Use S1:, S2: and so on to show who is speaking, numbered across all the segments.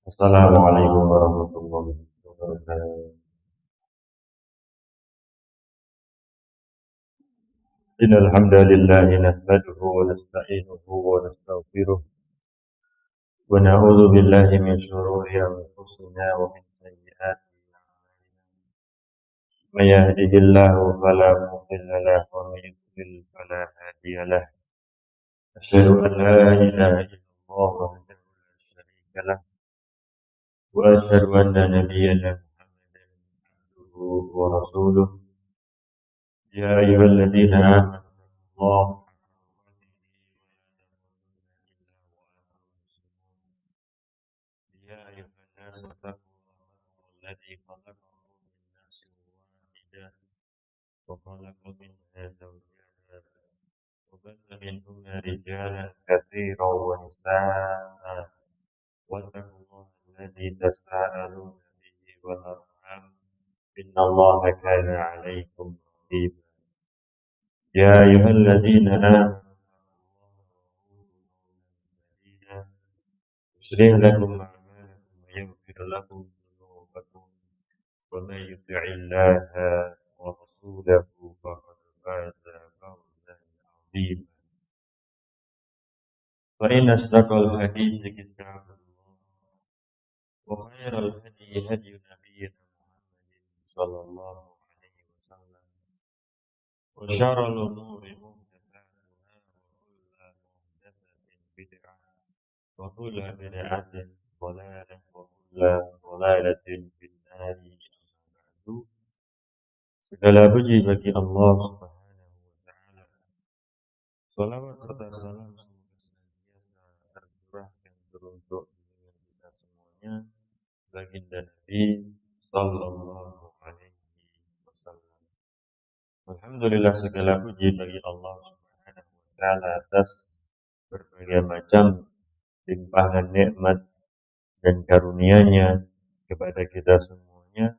S1: Assalamualaikum warahmatullahi wabarakatuh. Innal hamdalillah nahmaduhu wa nasta'inuhu wa nastaghfiruh wa na'udzu billahi min shururi anfusina wa min sayyiati a'malina. May yahdihillahu fala mudilla lahu wa may yudlil fala hadiya lahu. Asyhadu an la ilaha illallah wahdahu la syarika lahu wa asyhadu anna nabiyyana Muhammadan abduhu wa rasuluh. Ya ayyuhalladzina amanu Allah يا أيها الناس اتقوا ربكم الذي خلقكم من نفس واحدة وخلق منها زوجها وبث منهما رجالا كثيرا ونساء واتقوا الله الذي تساءلون به والأرحام إن الله كان عليكم رقيبا يا أيها الذين آمنوا يصلح لكم أعمالكم ويغفر لكم ذنوبكم ومن يطع الله ورسوله فقد فاز فوزا عظيما فإن أصدق الحديث كتاب الله وخير الهدي هدي نبينا محمد صلى الله عليه وسلم وشر الأمور محدثاتها وكل محدثة بدعة وكل بدعة ضلالة وكل ضلالة في النار أما بعد. Segala puji bagi Allah Subhanahu wa taala. Salawat serta salam semoga senantiasa tercurahkan teruntuk dengan kita semuanya baginda Nabi sallallahu alaihi wasallam. Alhamdulillah segala puji bagi Allah Subhanahu wa taala atas berbagai macam limpahan nikmat dan karunia-Nya kepada kita semuanya.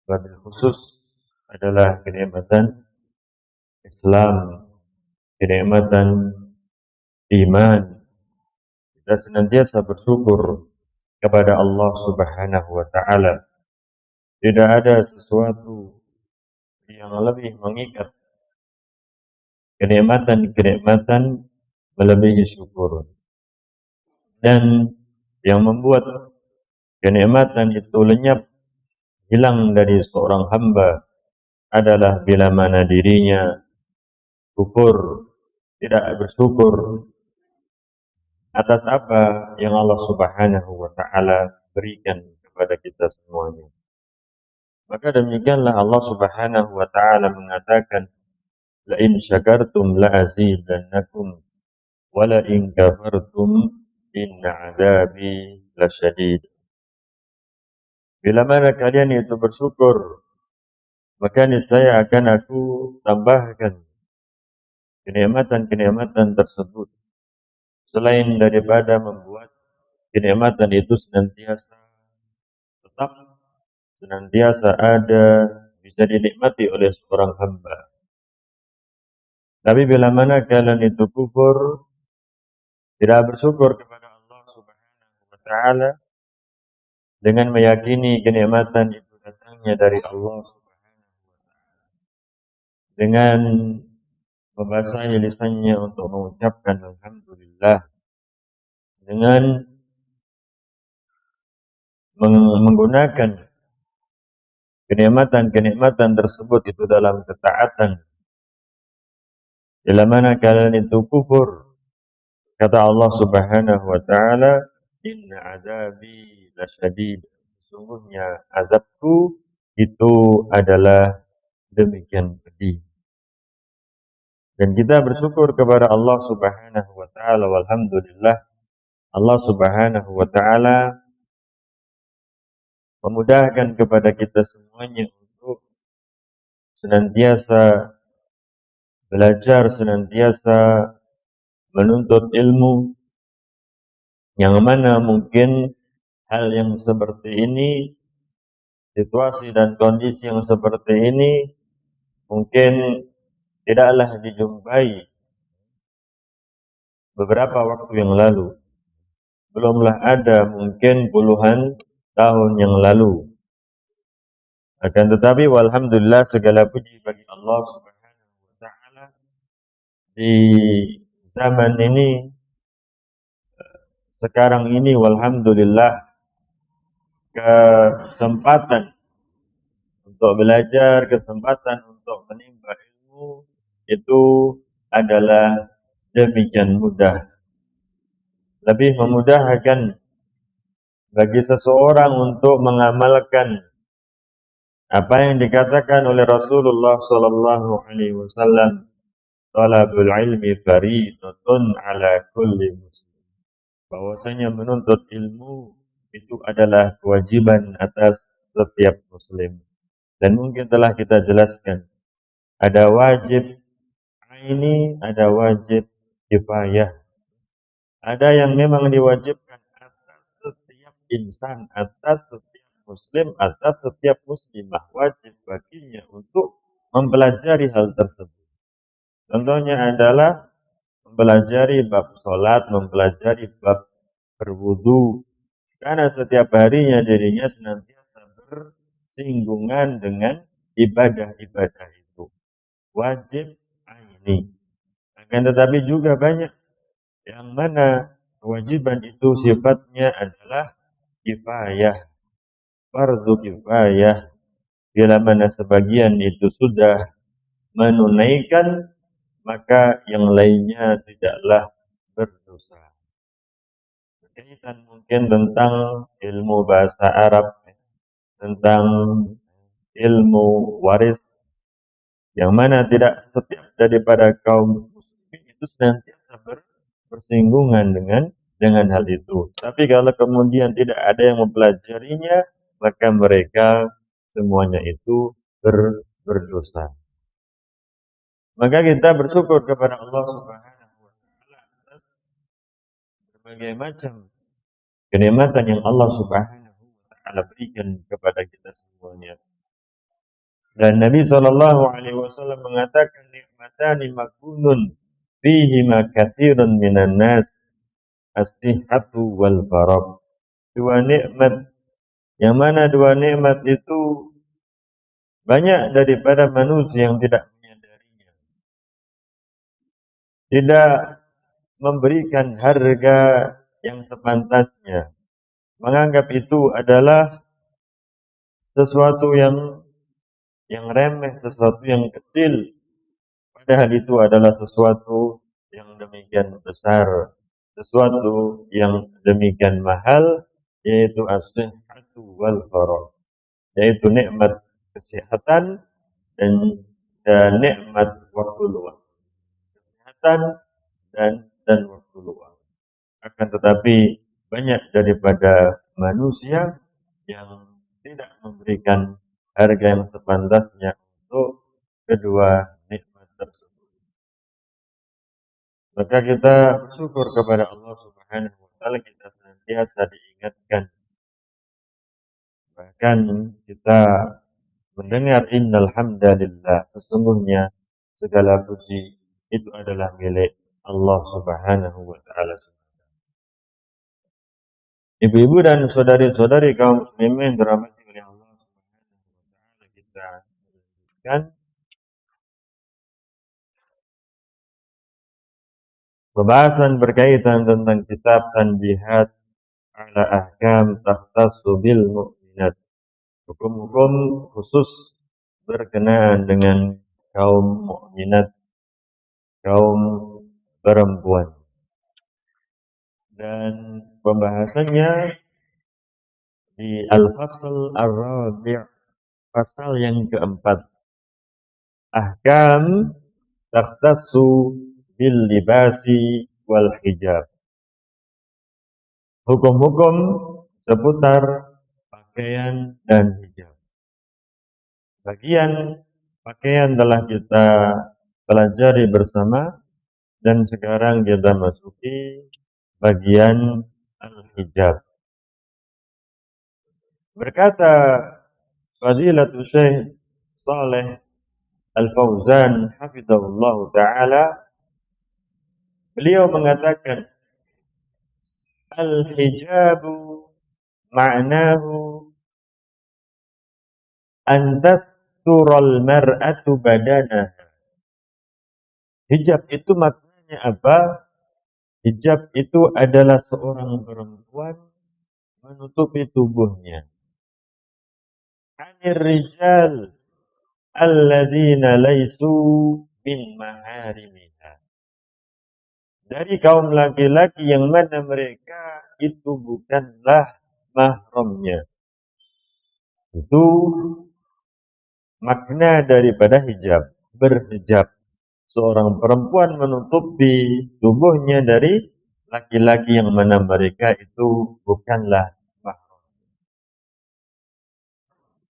S1: Wabil khusus adalah kenikmatan Islam, kenikmatan iman. Kita senantiasa bersyukur kepada Allah Subhanahu wa taala. Tidak ada sesuatu yang lebih mengikat kenikmatan-kenikmatan melebihi syukur. Dan yang membuat kenikmatan itu lenyap, hilang dari seorang hamba adalah bila mana dirinya kufur, tidak bersyukur atas apa yang Allah Subhanahu wa taala berikan kepada kita semuanya. Maka demikianlah Allah Subhanahu wa taala mengatakan, la in syakartum la azidannakum wa la in kafartum inna adzabi lasyadid. Bila mana kalian itu bersyukur, maka niscaya akan aku tambahkan kenikmatan-kenikmatan tersebut. Selain daripada membuat kenikmatan itu senantiasa tetap, senantiasa ada, bisa dinikmati oleh seorang hamba. Tapi bila mana kalian itu kufur, tidak bersyukur kepada Allah Subhanahu wa taala dengan meyakini kenikmatan itu datangnya dari Allah Subhanahu wa taala, dengan membasahi lisannya untuk mengucapkan alhamdulillah, dengan menggunakan kenikmatan-kenikmatan tersebut itu dalam ketaatan. Bila mana kalian itu kufur, kata Allah Subhanahu wa taala, inna azabi lasyadid. Sesungguhnya azabku itu adalah demikian pedih. Dan kita bersyukur kepada Allah Subhanahu wa taala, walhamdulillah Allah Subhanahu wa taala memudahkan kepada kita semuanya untuk senantiasa belajar, senantiasa menuntut ilmu, yang mana mungkin hal yang seperti ini, situasi dan kondisi yang seperti ini mungkin tidaklah dijumpai beberapa waktu yang lalu. belumlah ada, mungkin puluhan tahun yang lalu. Akan tetapi walhamdulillah, segala puji bagi Allah Subhanahu wa taala, di zaman ini sekarang ini walhamdulillah kesempatan untuk belajar, kesempatan untuk menimba ilmu itu adalah demikian mudah. Lebih memudahkan bagi seseorang untuk mengamalkan apa yang dikatakan oleh Rasulullah sallallahu alaihi wasallam, talabul ilmi fariidatun ala kulli muslim. Bahwasanya menuntut ilmu itu adalah kewajiban atas setiap muslim. Dan mungkin telah kita jelaskan, ada wajib aini, ada wajib kifayah. Ada yang memang diwajibkan atas setiap insan, atas setiap muslim, atas setiap muslimah. Wajib baginya untuk mempelajari hal tersebut. Contohnya adalah mempelajari bab sholat, mempelajari bab berwudu. Karena setiap harinya dirinya senantiasa bersinggungan dengan ibadah-ibadah itu. Wajib aini. Akan tetapi juga banyak yang mana kewajiban itu sifatnya adalah kifayah, fardu kifayah. Bila mana sebagian itu sudah menunaikan, maka yang lainnya tidaklah berdosa. Berkaitan mungkin tentang ilmu bahasa Arab, tentang ilmu waris, yang mana tidak setiap daripada kaum muslimin itu senantiasa bersinggungan dengan hal itu. Tapi kalau kemudian tidak ada yang mempelajarinya, maka mereka semuanya itu berdosa. Maka kita bersyukur kepada Allah Subhanahu wa taala atas berbagai macam kenikmatan yang Allah Subhanahu wa taala berikan kepada kita semuanya. Dan Nabi sallallahu alaihi wasallam mengatakan, nikmatani makunun fihi ma katsirun minan nas, as-sihhatu wal faragh. Dua nikmat, yang mana dua nikmat itu banyak daripada manusia yang tidak menyadarinya, tidak memberikan harga yang sepantasnya, menganggap itu adalah sesuatu yang remeh, sesuatu yang kecil, padahal itu adalah sesuatu yang demikian besar, sesuatu yang demikian mahal, yaitu as-sihhatu wal faragh, yaitu nikmat kesehatan dan nikmat waktu luang. Kesehatan dan waktu luang. Akan tetapi banyak daripada manusia yang tidak memberikan harga yang sepantasnya untuk kedua nikmat tersebut. Maka kita bersyukur kepada Allah Subhanahu wa taala, kita senantiasa diingatkan. Bahkan kita mendengar innal hamdalillah, sesungguhnya segala puji itu adalah milik Allah Subhanahu wa taala. Ibu-ibu dan saudari-saudari kaum muslimin dirahmati oleh Allah Subhanahu wa taala, kita lanjutkan pembahasan berkaitan tentang kitab Tanbihat ala Ahkam Takhtassu bil Mu'minat. Hukum-hukum khusus berkenaan dengan kaum mukminat, kaum perempuan. Dan pembahasannya di Al-Fasl Ar-Rabi', pasal yang keempat. Ahkam takhtassu bil libasi wal hijab. Hukum-hukum seputar pakaian dan hijab. Bagian pakaian telah kita pelajari bersama, dan sekarang kita masuki bagian al-hijab. Berkata Fadilatul Syekh Saleh Al-Fauzan hafizahullah ta'ala, beliau mengatakan, Al-hijabu ma'nahu an tastural mar'atu badana. Hijab itu maknanya apa? Hijab itu adalah seorang perempuan menutupi tubuhnya. Anir rijal alladzina laisu min maharimiha. Dari kaum laki-laki yang mana mereka itu bukanlah mahramnya. Itu makna daripada hijab, berhijab. Seorang perempuan menutupi tubuhnya dari laki-laki yang mana mereka itu bukanlah mahram.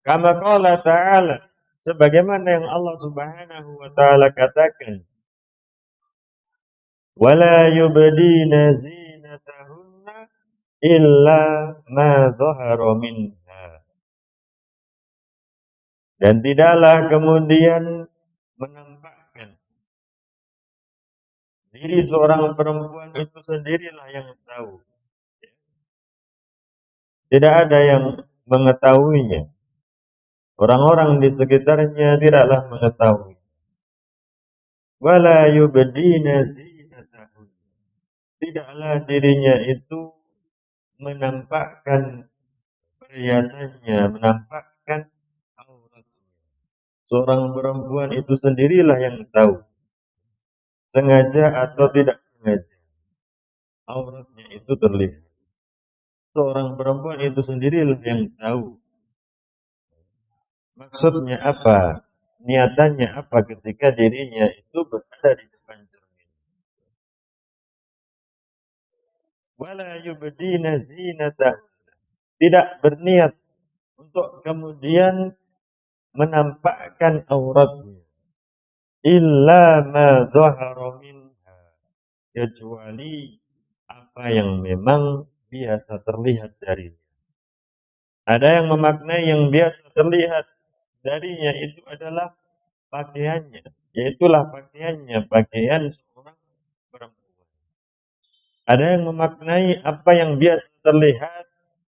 S1: Kama qala ta'ala, sebagaimana yang Allah Subhanahu wa taala katakan, wala yubdina zinatahunna illa ma dhahara minha. Dan tidaklah kemudian menampakkan diri seorang perempuan itu sendirilah yang tahu. Tidak ada yang mengetahuinya. Orang-orang di sekitarnya tidaklah mengetahui. Wala yubdina zinatahun. Tidaklah dirinya itu menampakkan perhiasannya, menampakkan auratnya. Seorang perempuan itu sendirilah yang tahu. Sengaja atau tidak sengaja. Auratnya itu terlihat. Seorang perempuan itu sendirilah yang tahu. Maksudnya apa? Niatannya apa ketika dirinya itu berada di depan cermin. Wala yubdina zinatah. Tidak berniat untuk kemudian menampakkan auratnya. Illa ma dhahara minha. Kecuali apa yang memang biasa terlihat darinya. Ada yang memaknai yang biasa terlihat darinya itu adalah pakaiannya. Yaitulah pakaiannya, pakaian seorang perempuan. Ada yang memaknai apa yang biasa terlihat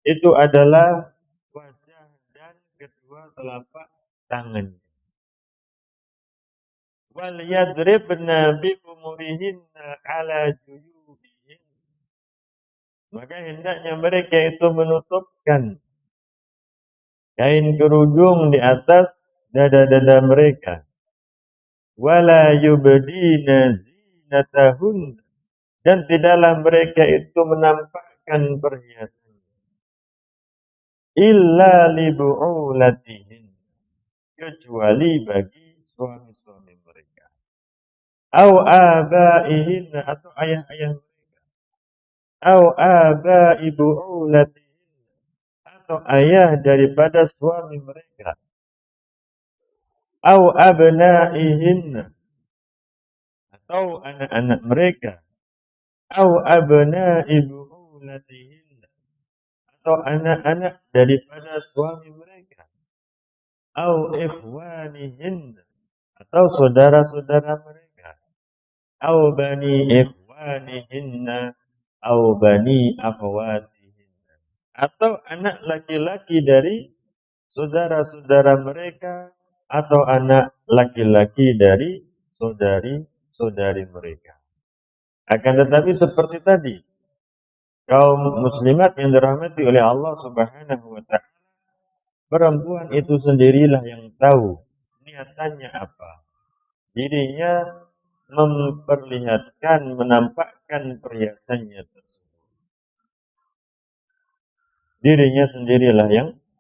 S1: itu adalah wajah dan kedua telapak tangannya. Wal yadribna bi umurihinna ala juyubihin. Maka hendaknya mereka itu menutupkan kain kerudung di atas dada-dada mereka. Wala yubdina zinatahun. Dan tidaklah mereka itu menampakkan perhiasan. Illa libu'ulatihin. Kecuali bagi suami-suami mereka. Au abaihin. Atau ayah-ayah mereka. Au abai bu'ulatihin. Atau ayah daripada suami mereka. Au abnaihin. Atau anak-anak mereka. Au abnai bu'ulatihin. Atau anak-anak daripada suami mereka. Au ikhwanihin. Atau saudara-saudara mereka. Au bani ikhwanihinna. Au bani akhwatihinna. Atau anak laki-laki dari saudara-saudara mereka. Atau anak laki-laki dari saudari-saudari mereka. Akan tetapi seperti tadi, kaum muslimat yang dirahmati oleh Allah Subhanahu wa ta'ala, perempuan itu sendirilah yang tahu niatannya apa. Dirinya memperlihatkan, menampakkan perhiasannya tersebut. Dirinya sendirilah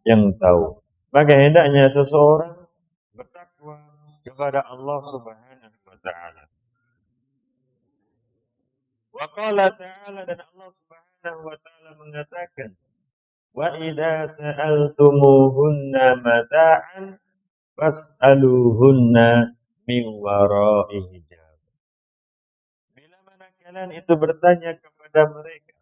S1: yang tahu. Maka hendaknya seseorang bertakwa kepada Allah Subhanahu wa ta'ala. Wa qala ta'ala, dan Allah Subhanahu wa ta'ala mengatakan, wa idza sa'altumuhunna mata'an fas'aluhunna min wara'i hijab. Bila mana kalian itu bertanya kepada mereka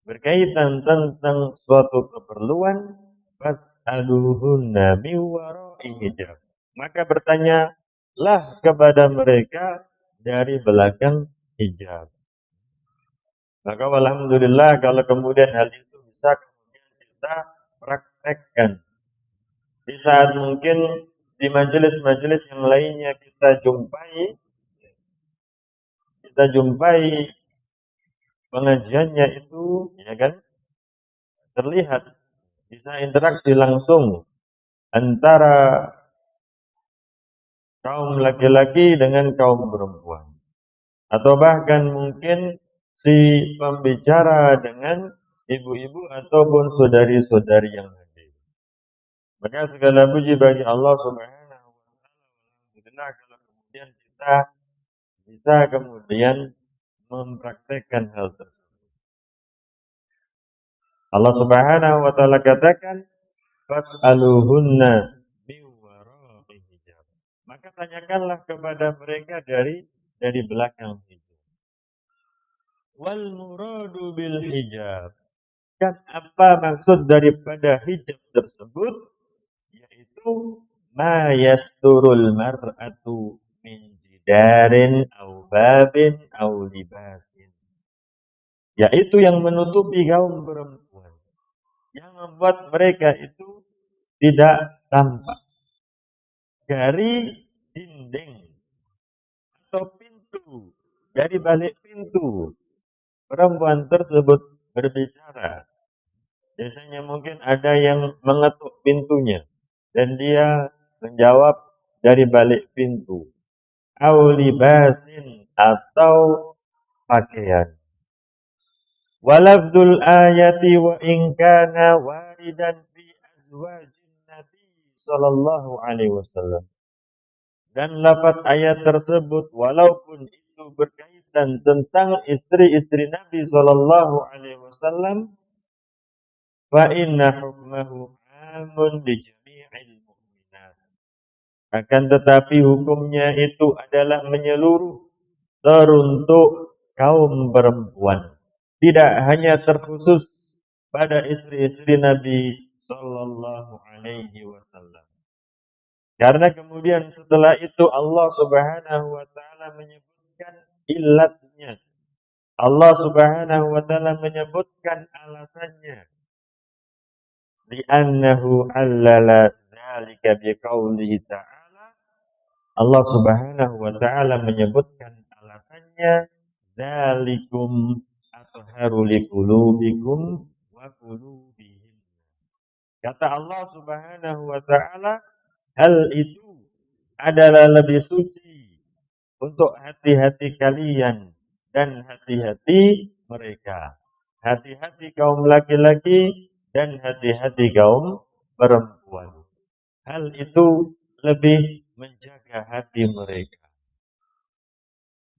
S1: berkaitan tentang suatu keperluan, fas'aluhunna min wara'i hijab. Maka bertanyalah kepada mereka dari belakang hijab. Maka alhamdulillah kalau kemudian hal itu bisa kemudian kita praktekkan. Di saat mungkin di majelis-majelis yang lainnya kita jumpai pengajiannya itu, ya kan, terlihat bisa interaksi langsung antara kaum laki-laki dengan kaum perempuan. Atau bahkan mungkin si pembicara dengan ibu-ibu ataupun saudari-saudari yang hadir. Maka segala puji bagi Allah Subhanahu wa taala. Alhamdulillah kalau kemudian kita bisa kemudian mempraktekkan hal tersebut. Allah Subhanahu wa taala katakan, "Fas'aluhunna min wara'i hijab." Maka tanyakanlah kepada mereka dari belakang hijab. Wal muradu bil hijab. Dan apa maksud daripada hijab tersebut? Yaitu ma yasturul mar'atu min jidarin au babin au libasin. Yaitu yang menutupi kaum perempuan. Yang membuat mereka itu tidak tampak dari dinding atau pintu, dari balik pintu perempuan tersebut berbicara. Biasanya mungkin ada yang mengetuk pintunya dan dia menjawab dari balik pintu. Au libasin atau pakaian. Walafdul ayati wa in kana waridan fi azwajin Nabi sallallahu alaihi wasallam. Dan lafaz ayat tersebut walaupun itu berkaitan tentang istri-istri Nabi sallallahu alaihi wasallam, fa inna hukmahu amun li jami'il mu'minat. Akan tetapi hukumnya itu adalah menyeluruh teruntuk kaum perempuan. Tidak hanya terkhusus pada istri-istri Nabi sallallahu alaihi wasallam. Karena kemudian setelah itu Allah Subhanahu wa taala menyebutkan ilatnya. Allah Subhanahu wa taala menyebutkan alasannya. Li'annahu allala dzalika biqaulihi ta'ala. Allah Subhanahu wa taala menyebutkan alasannya dzalikum atharu liqulubikum wa qulubihim. Kata Allah Subhanahu wa taala, hal itu adalah lebih suci untuk hati-hati kalian dan hati-hati mereka. Hati-hati kaum laki-laki dan hati-hati kaum perempuan. Hal itu lebih menjaga hati mereka.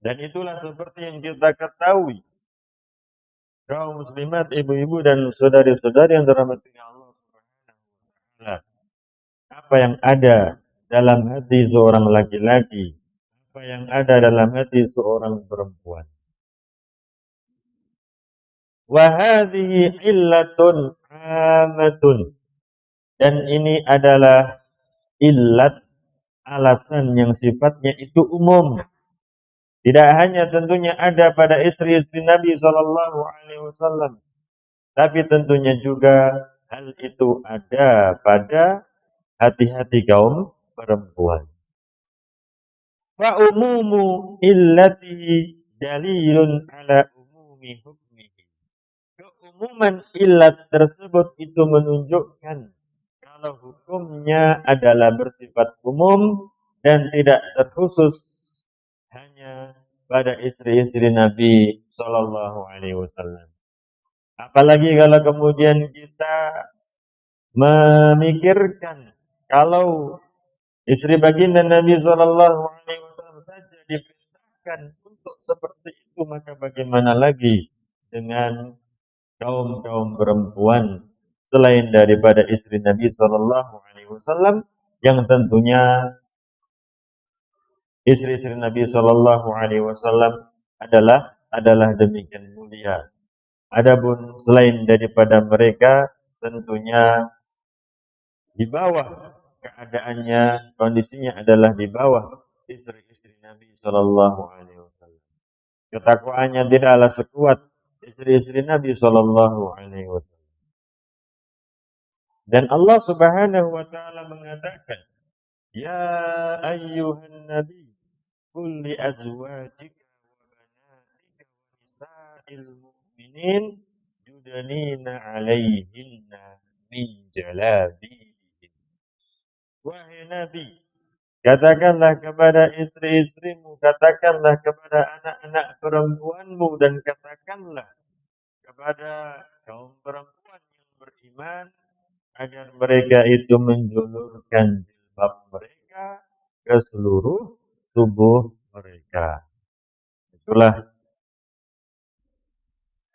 S1: Dan itulah seperti yang kita ketahui. Kaum muslimat, ibu-ibu dan saudari-saudari yang dirahmati Allah Subhanahu wa taala. Apa yang ada dalam hati seorang laki-laki, apa yang ada dalam hati seorang perempuan. Wa hadhihi illatun amatun. Dan ini adalah illat, alasan yang sifatnya itu umum. Tidak hanya tentunya ada pada istri-istri Nabi sallallahu alaihi wasallam, tapi tentunya juga hal itu ada pada hati-hati kaum perempuan. Wa umumu illatihi dalilun ala umumi hukmihi. Keumuman illat tersebut itu menunjukkan kalau hukumnya adalah bersifat umum dan tidak terkhusus hanya pada istri-istri Nabi sallallahu alaihi wasallam. Apalagi kalau kemudian kita memikirkan kalau istri baginda Nabi sallallahu alaihi wasallam saja diperintahkan untuk seperti itu, maka bagaimana lagi dengan kaum-kaum perempuan selain daripada istri Nabi sallallahu alaihi wasallam yang tentunya istri-istri Nabi sallallahu alaihi wasallam adalah demikian mulia. Adapun selain daripada mereka tentunya di bawah keadaannya, kondisinya adalah di bawah istri-istri Nabi sallallahu alaihi wasallam. Ketakwaannya tidaklah sekuat istri-istri Nabi Shallallahu Alaihi Wasallam. Dan Allah Subhanahu Wa Taala mengatakan, Ya ayyuhan Nabi, qul li azwajika wa banatika wa nisa'il mu'minin yudnina 'alaihinna min jalabibihin. Wahai Nabi, katakanlah kepada istri-istrimu, katakanlah kepada anak-anak perempuanmu, dan katakanlah kepada kaum perempuan yang beriman agar mereka itu menjulurkan jilbab mereka ke seluruh tubuh mereka. Itulah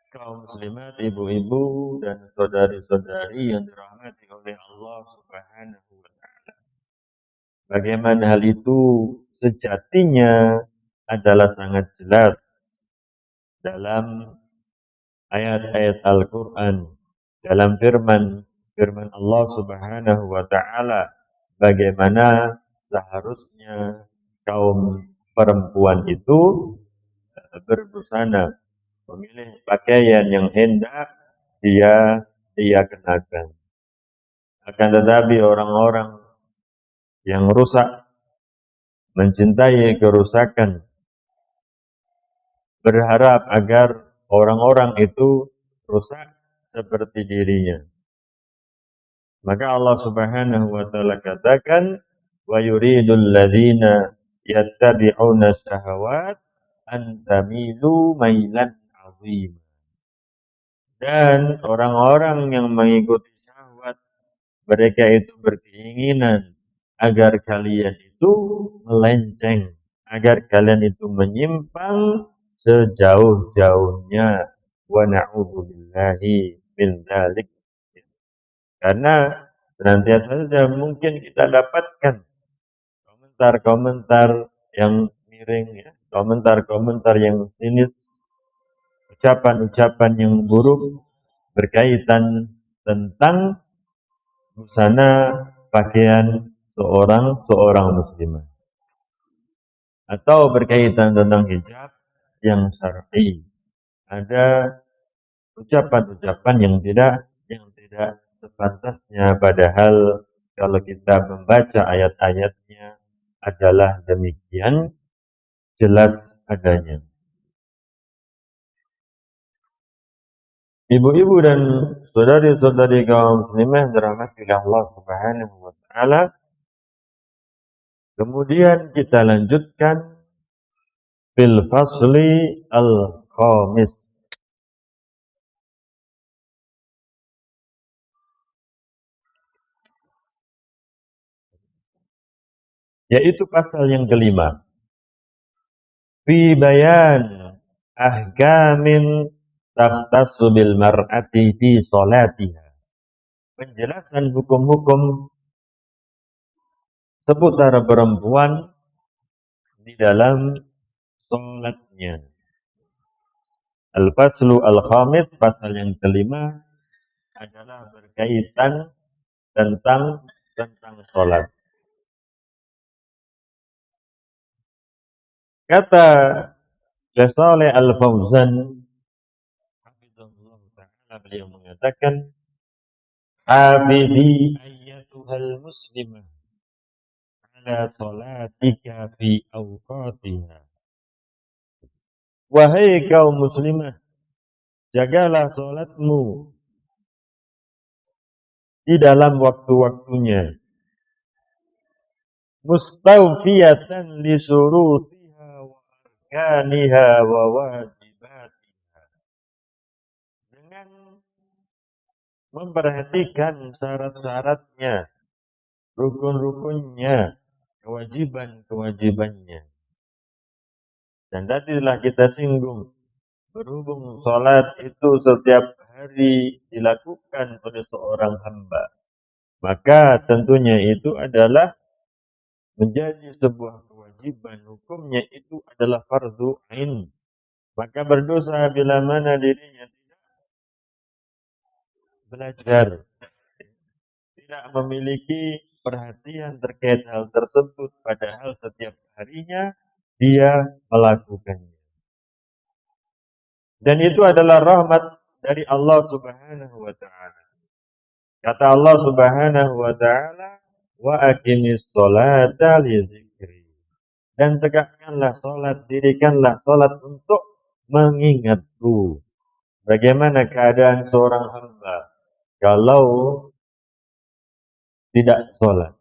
S1: kaum muslimat, ibu-ibu dan saudari-saudari yang dirahmati oleh Allah Subhanahu wa taala. Bagaimana hal itu sejatinya adalah sangat jelas dalam ayat-ayat Al-Qur'an, dalam firman Allah Subhanahu wa taala, bagaimana seharusnya kaum perempuan itu berbusana, memilih pakaian yang hendak dia kenakan. Akan tetapi orang-orang yang rusak, mencintai kerusakan, berharap agar orang-orang itu rusak seperti dirinya. Maka Allah Subhanahu wa taala katakan, wa yuridul ladzina yattabi'una syahawat an tamilu mailan 'azim. Dan orang-orang yang mengikuti syahwat, mereka itu berkeinginan agar kalian itu melenceng, agar kalian itu menyimpang sejauh-jauhnya. Wa na'udzubillahi min dzalik. Karena senantiasa saja mungkin kita dapatkan komentar-komentar yang miring, ya, komentar-komentar yang sinis, ucapan-ucapan yang buruk berkaitan tentang busana pakaian seorang muslimah, atau berkaitan tentang hijab yang syar'i. Ada ucapan-ucapan yang tidak sepantasnya, padahal kalau kita membaca ayat-ayatnya adalah demikian jelas adanya. Ibu-ibu dan saudari-saudari kaum muslimah yang dirahmati Allah Subhanahu wa taala, kemudian kita lanjutkan fil fasli al-khamis, yaitu pasal yang kelima. Fi bayan ahkamin takhtassu bil mar'ati fi sholatiha. Penjelasan hukum-hukum seputar perempuan di dalam sholatnya. Al-faslu al-khamis, pasal yang kelima, adalah berkaitan tentang sholat. Kata Syekh Shalih Al-Fauzan, hafizahullah ta'ala, beliau mengatakan, Hafidhi ayyatuhal muslimah ala sholatika fi awqatiha. Wahai kaum muslimah, jagalah sholatmu di dalam waktu-waktunya. Mustawfiyatan li surutiha wa arkaniha wa wajibatiha. Dengan memperhatikan syarat-syaratnya, rukun-rukunnya, kewajiban-kewajibannya. Dan tadi telah kita singgung, berhubung sholat itu setiap hari dilakukan oleh seorang hamba, maka tentunya itu adalah menjadi sebuah kewajiban, hukumnya itu adalah fardhu ain. Maka berdosa bila mana dirinya tidak belajar, tidak memiliki perhatian terkait hal tersebut, padahal setiap harinya dia melakukannya. Dan itu adalah rahmat dari Allah Subhanahu wa taala. Kata Allah Subhanahu wa taala, "Wa aqimis sholata li dzikri." Dan tegakkanlah salat, dirikanlah salat untuk mengingatku. Bagaimana keadaan seorang hamba kalau tidak salat?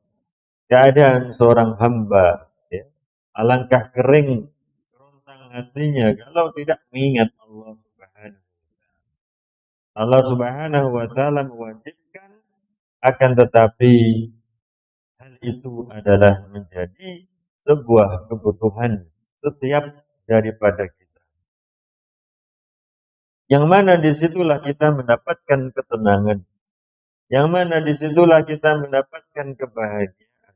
S1: Keadaan seorang hamba, ya, alangkah kering kerontang hatinya kalau tidak mengingat Allah Subhanahu wa taala. Allah Subhanahu wa taala mewajibkan, akan tetapi hal itu adalah menjadi sebuah kebutuhan setiap daripada kita. Yang mana disitulah kita mendapatkan ketenangan. Yang mana disitulah kita mendapatkan kebahagiaan.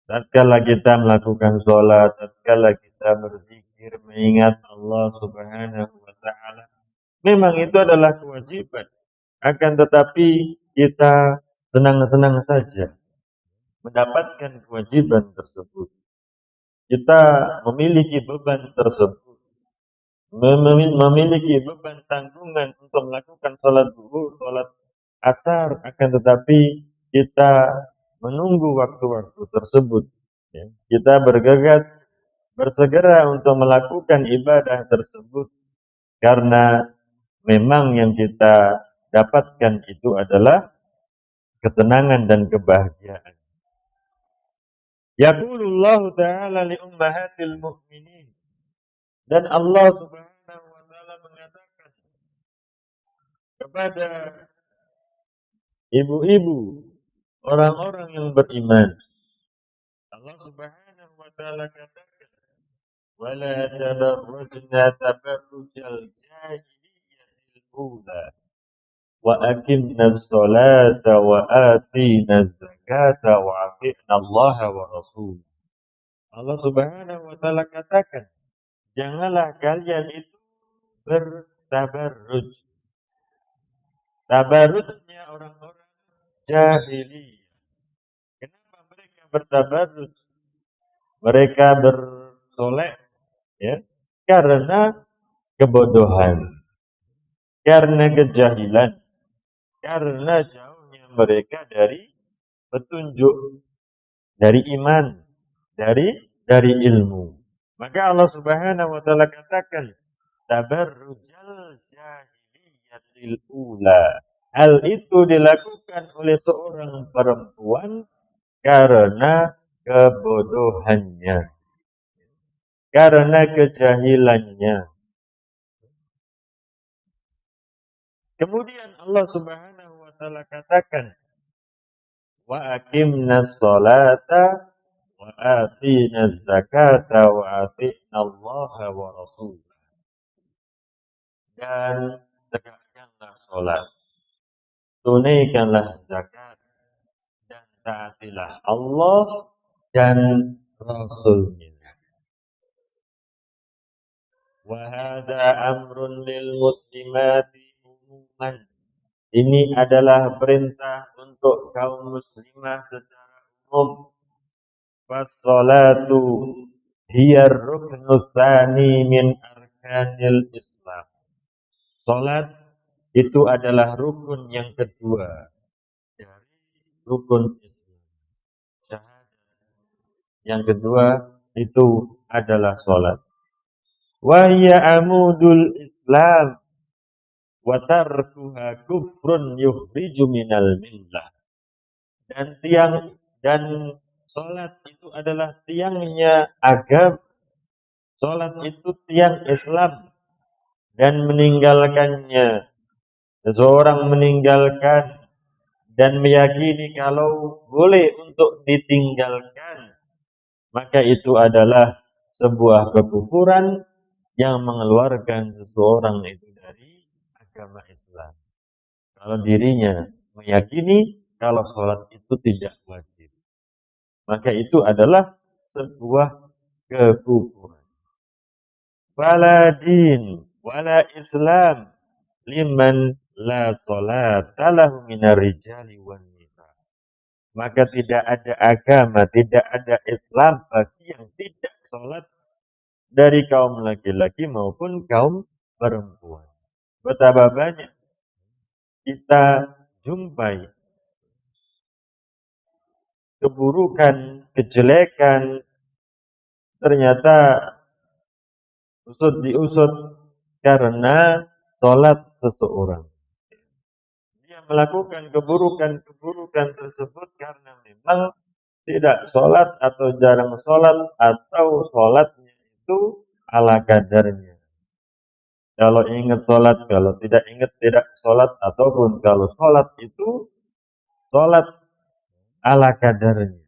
S1: Tatkala kita melakukan sholat, tatkala kita berzikir, mengingat Allah Subhanahu wa taala. Memang itu adalah kewajiban. Akan tetapi kita senang-senang saja mendapatkan kewajiban tersebut. Kita memiliki beban tersebut. Memiliki beban tanggungan untuk melakukan sholat zuhur, sholat asar, akan tetapi kita menunggu waktu-waktu tersebut. Ya. Kita bersegera untuk melakukan ibadah tersebut karena memang yang kita dapatkan itu adalah ketenangan dan kebahagiaan. Yaqulullahu ta'ala li ummahatil mu'minin. Dan Allah Subhanahu wa taala mengatakan kepada ibu-ibu orang-orang yang beriman. Allah Subhanahu wa taala katakan, "Wala tabarrujna tabarrujal jahiliyatil ula wa aqimna sholata wa atina zakata wa atina Allah wa rasul." Allah Subhanahu wa taala katakan, janganlah kalian itu bertabarruj. Tabarrujnya orang-orang jahiliyah. Kenapa mereka bertabarruj? Mereka bersolek, ya, karena kebodohan, karena kejahilan, karena jauhnya mereka dari petunjuk, dari iman, dari ilmu. Maka Allah Subhanahu wa taala katakan, tabarrujal jahiliyatil ula. Hal itu dilakukan oleh seorang perempuan karena kebodohannya, karena kejahilannya. Kemudian Allah Subhanahu wa taala katakan, wa aqimnas sholata wa atinaz zakata wa atina Allah wa rasul. Dan tegakkanlah sholat, tunaikanlah zakat, dan taatilah Allah dan Rasulnya. Wa hadha amrun lil muslimati umuman. Ini adalah perintah untuk kaum muslimah secara umum. Wassalatu hiya ruknus tsani min arkanil Islam. Salat itu adalah rukun yang kedua dari rukun Islam. Syahadat. Yang kedua itu adalah salat. Wa hiya amudul Islam wa tarkuha kufrun yukhriju minal millah. Dan salat itu adalah tiangnya agama. Salat itu tiang Islam, dan meninggalkannya, seseorang meninggalkan dan meyakini kalau boleh untuk ditinggalkan, maka itu adalah sebuah kekufuran yang mengeluarkan seseorang itu dari agama Islam. Kalau dirinya meyakini kalau sholat itu tidak wajib, maka itu adalah sebuah kekufuran. Wala din wala Islam liman la sholata lahu minar rijali wan nisa. Maka tidak ada agama, tidak ada Islam bagi yang tidak sholat dari kaum laki-laki maupun kaum perempuan. Betapa banyak kita jumpai keburukan, kejelekan, ternyata usut diusut karena sholat seseorang. Dia melakukan keburukan-keburukan tersebut karena memang tidak sholat atau jarang sholat atau sholatnya itu ala kadarnya. Kalau ingat sholat, kalau tidak ingat tidak sholat, ataupun kalau sholat itu sholat ala kadarnya.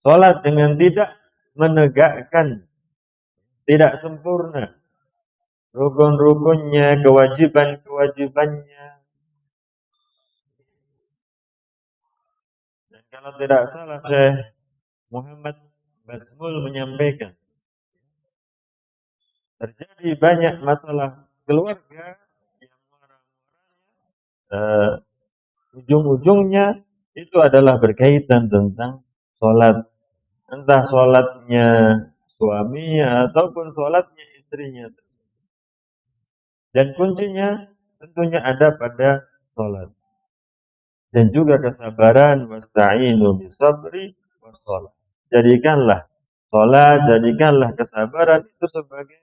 S1: Sholat dengan tidak menegakkan, tidak sempurna rukun-rukunnya, kewajiban-kewajibannya. Dan kalau tidak salah, Syekh Muhammad Basmul menyampaikan, terjadi banyak masalah keluarga yang ujung-ujungnya itu adalah berkaitan tentang sholat. Entah sholatnya suaminya ataupun sholatnya istrinya. Dan kuncinya tentunya ada pada sholat. Dan juga kesabaran, wasta'inu bisabri wassalat. Jadikanlah sholat, jadikanlah kesabaran itu sebagai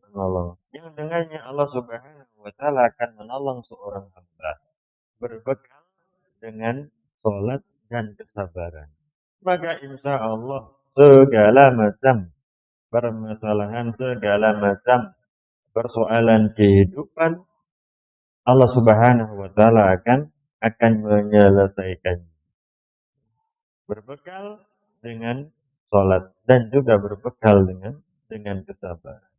S1: penolong. Yang dengannya Allah Subhanahu wa Ta'ala akan menolong seorang hamba berbekal dengan sholat dan kesabaran. Maka insya Allah segala macam permasalahan, segala macam persoalan kehidupan Allah Subhanahu wa Ta'ala akan menyelesaikan berbekal dengan sholat dan juga berbekal dengan kesabaran.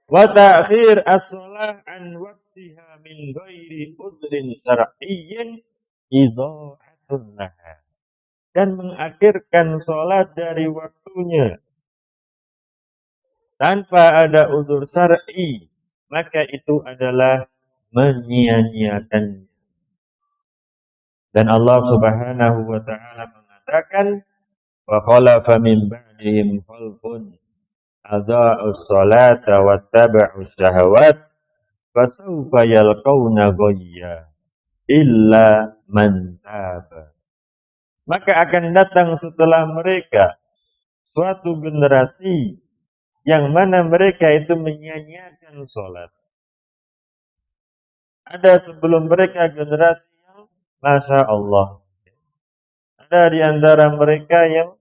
S1: Wa ta'khir as-shalah an waqtiha min ghairi udhrin syar'iyyin idha'atun laha. Dan mengakhirkan sholat dari waktunya tanpa ada udzur syar'i, maka itu adalah menyia-nyiakan. Dan Allah Subhanahu wa Ta'ala mengatakan, wa khalafa min ba'dihim khalfun adha'us salata wattaba'us syahawat fasawfa yalqawna ghayya illa man taba. Maka akan datang setelah mereka suatu generasi yang mana mereka itu menyia-nyiakan sholat. Ada sebelum mereka generasi yang Masya Allah. Ada di antara mereka yang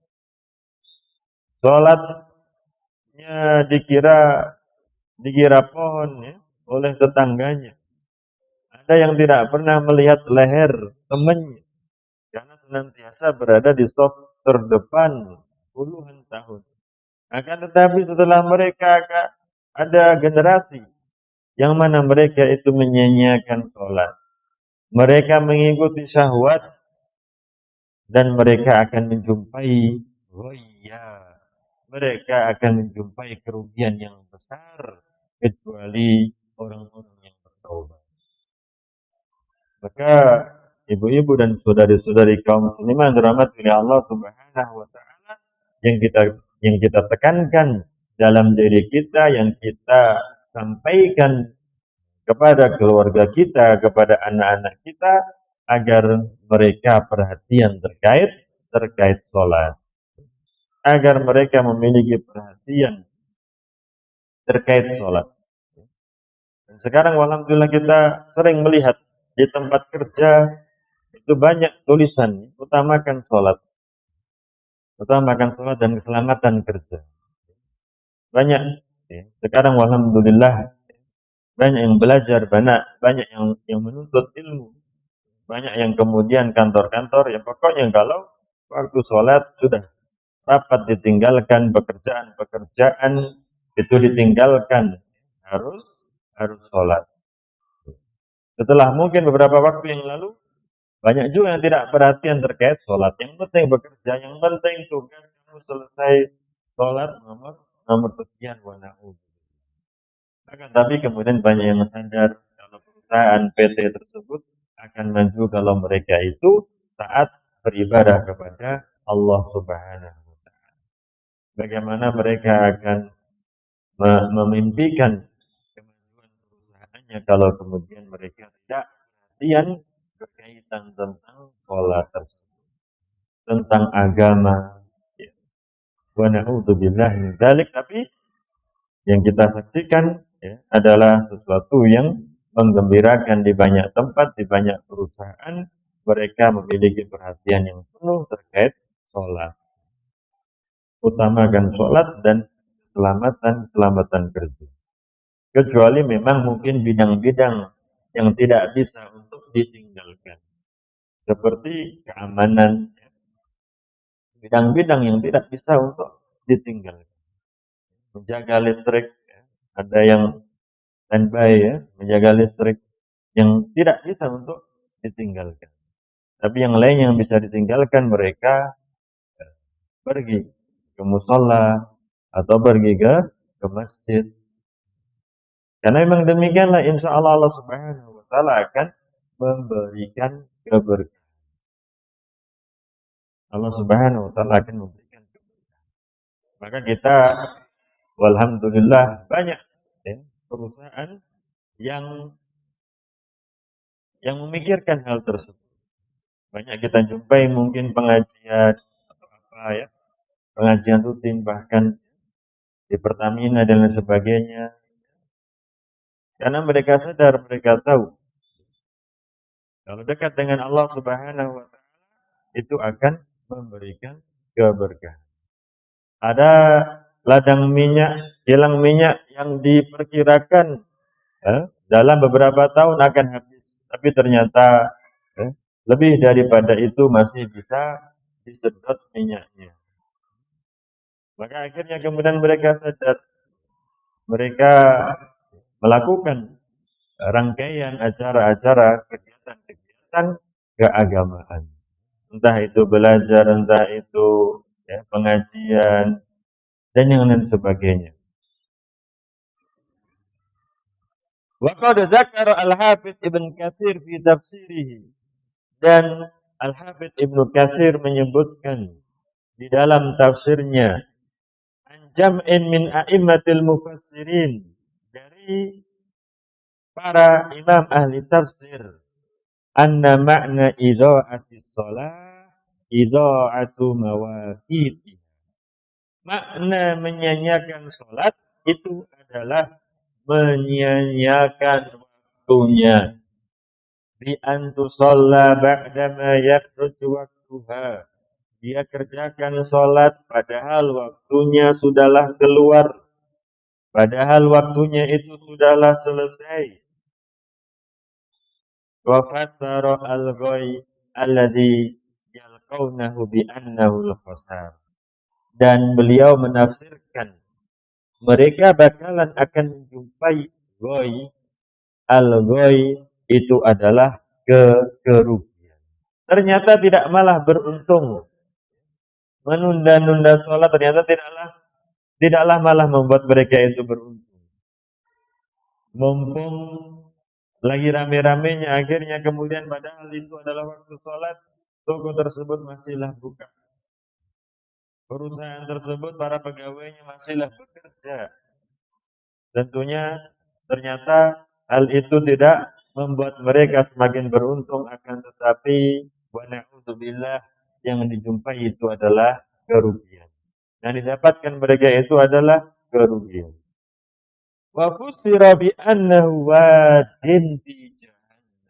S1: sholatnya dikira pohon ya, oleh tetangganya. Ada yang tidak pernah melihat leher temannya karena senantiasa berada di saf terdepan puluhan tahun. Akan tetapi setelah mereka ada generasi yang mana mereka itu menyia-nyiakan sholat. Mereka mengikuti syahwat dan mereka akan menjumpai ghayya. Mereka akan menjumpai kerugian yang besar kecuali orang-orang yang bertaubat. Maka ibu-ibu dan saudari-saudari kaum muslimin dirahmati oleh Allah Subhanahu wa Ta'ala, yang kita tekankan dalam diri kita, yang kita sampaikan kepada keluarga kita, kepada anak-anak kita, agar mereka perhatian terkait sholat. Agar mereka memiliki perhatian terkait sholat. Dan sekarang alhamdulillah kita sering melihat di tempat kerja itu banyak tulisan, utamakan sholat dan keselamatan kerja. Banyak. Sekarang alhamdulillah banyak yang belajar, banyak yang menuntut ilmu. Banyak yang kemudian kantor-kantor, ya pokoknya kalau waktu sholat sudah rapat ditinggalkan, pekerjaan itu ditinggalkan, harus sholat. Setelah mungkin beberapa waktu yang lalu, banyak juga yang tidak perhatian terkait sholat. Yang penting bekerja, yang penting tugas kamu selesai sholat nomor sekian wa na'udzu. Tapi kemudian banyak yang sadar kalau perusahaan PT tersebut akan maju kalau mereka itu taat beribadah kepada Allah Subhanahu wa Ta'ala. bagaimana mereka akan memimpikan kemajuan perusahaannya kalau kemudian mereka tidak perhatian berkaitan tentang sholat tersebut, tentang agama. Ya. Wa na'udzubillah min dzalik. Tapi yang kita saksikan ya, adalah sesuatu yang menggembirakan di banyak tempat, di banyak perusahaan. Mereka memiliki perhatian yang penuh terkait sholat. Utamakan sholat dan keselamatan kerja. Kecuali memang mungkin bidang-bidang yang tidak bisa untuk ditinggalkan. Seperti keamanan, bidang-bidang yang tidak bisa untuk ditinggalkan. Menjaga listrik, ada yang standby ya, menjaga listrik yang tidak bisa untuk ditinggalkan. Tapi yang lain yang bisa ditinggalkan mereka pergi ke musola atau pergi ke masjid. Karena memang demikianlah insya Allah Allah Subhanahu wa taala akan memberikan keberkahan. Allah Subhanahu wa taala akan memberikan keberkahan. Maka kita walhamdulillah banyak ya, perusahaan yang memikirkan hal tersebut. Banyak kita jumpai mungkin pengajian atau apa ya, pengajian rutin bahkan di Pertamina dan lain sebagainya. Karena mereka sadar, mereka tahu kalau dekat dengan Allah Subhanahu wa taala itu akan memberikan keberkahan. Ada ladang minyak, kilang minyak yang diperkirakan dalam beberapa tahun akan habis, tapi ternyata lebih daripada itu masih bisa disedot minyaknya. Maka akhirnya kemudian mereka sadar, mereka melakukan rangkaian acara-acara, kegiatan-kegiatan keagamaan. Entah itu belajar, entah itu ya, pengajian, dan yang lain sebagainya. Wa qad dzakara Al-Hafidz Ibnu Katsir fi tafsirihi. Dan Al-Hafidz Ibnu Katsir menyebutkan di dalam tafsirnya jam'in min a'immatil mufassirin, dari para imam ahli tafsir, anna makna idha'atis shalah idha'atu mawaqiti. Makna menyanyiakan salat itu adalah menyia-nyiakan waktunya, bi an tusalla ba'dama yakhruju waqtuha. Dia kerjakan salat padahal waktunya sudahlah keluar, padahal waktunya itu sudahlah selesai. Wa fassara al-ghay alladhi yalqawnahu bi annahu al-khasar. Dan beliau menafsirkan mereka bakalan akan menjumpai goi. Al-goi itu adalah kerugian. Ternyata tidak malah beruntung. Menunda-nunda sholat ternyata tidaklah malah membuat mereka itu beruntung. Mumpung lagi rame-ramenya, akhirnya kemudian padahal itu adalah waktu sholat, toko tersebut masihlah buka. Perusahaan tersebut, para pegawainya masihlah bekerja. Tentunya ternyata hal itu tidak membuat mereka semakin beruntung, akan tetapi wa na'udzubillah yang dijumpai itu adalah kerugian. Yang didapatkan mereka itu adalah kerugian. Wa fusira bi annahu wadin fi jahannam.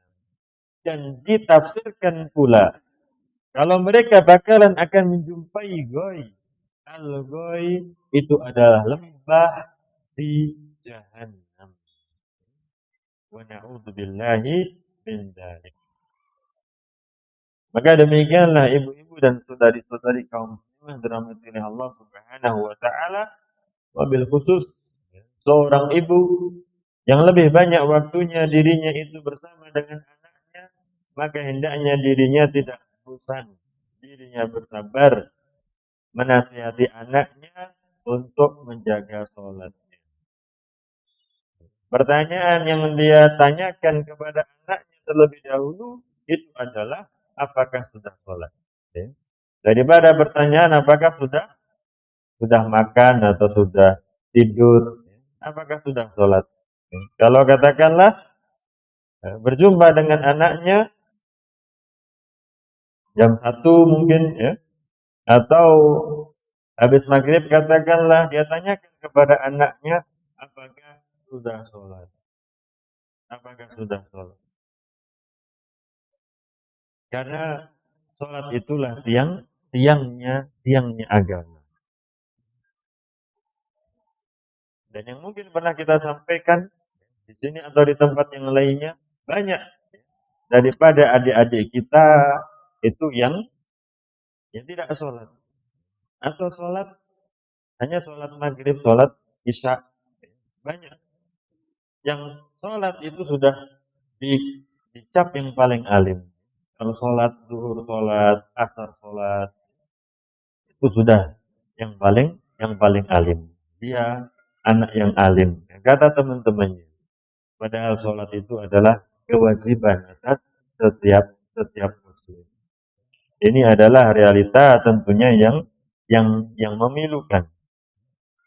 S1: Dan ditafsirkan pula kalau mereka bakalan akan menjumpai goi. Al-goi itu adalah lembah di jahannam. Wa na'udzubillahi min dzalik. Maka demikianlah ibu-ibu dan saudari-saudari kaum muslimin dirahmati oleh Allah Subhanahu wa taala, wabil khusus seorang ibu yang lebih banyak waktunya dirinya itu bersama dengan anaknya, maka hendaknya dirinya tidak bosan, dirinya bersabar menasihati anaknya untuk menjaga sholatnya. Pertanyaan yang dia tanyakan kepada anaknya terlebih dahulu itu adalah apakah sudah sholat. Ya. Daripada pertanyaan apakah sudah sudah makan atau sudah tidur, apakah sudah sholat? Kalau katakanlah berjumpa dengan anaknya jam 1 mungkin ya, atau habis maghrib katakanlah dia tanyakan kepada anaknya apakah sudah sholat, apakah sudah sholat. Karena sholat itulah tiangnya agama. Dan yang mungkin pernah kita sampaikan di sini atau di tempat yang lainnya, banyak daripada adik-adik kita itu yang tidak sholat. Atau sholat, hanya sholat maghrib, sholat isya. Banyak. Yang sholat itu sudah dicap yang paling alim. Kalau sholat zuhur, sholat asar, sholat itu sudah yang paling alim. Dia anak yang alim. Kata teman-temannya. Padahal sholat itu adalah kewajiban atas setiap muslim. Ini adalah realita tentunya yang memilukan.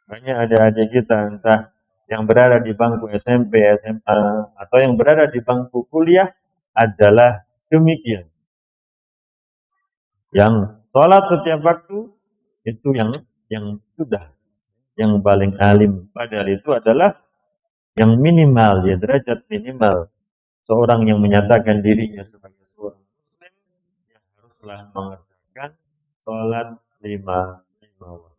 S1: Banyak adik-adik kita entah yang berada di bangku SMP, SMA, atau yang berada di bangku kuliah adalah demikian. Yang sholat setiap waktu itu yang sudah yang paling alim. Padahal itu adalah yang minimal, ya derajat minimal. Seorang yang menyatakan dirinya sebagai seorang muslim yang haruslah mengerjakan sholat lima waktu.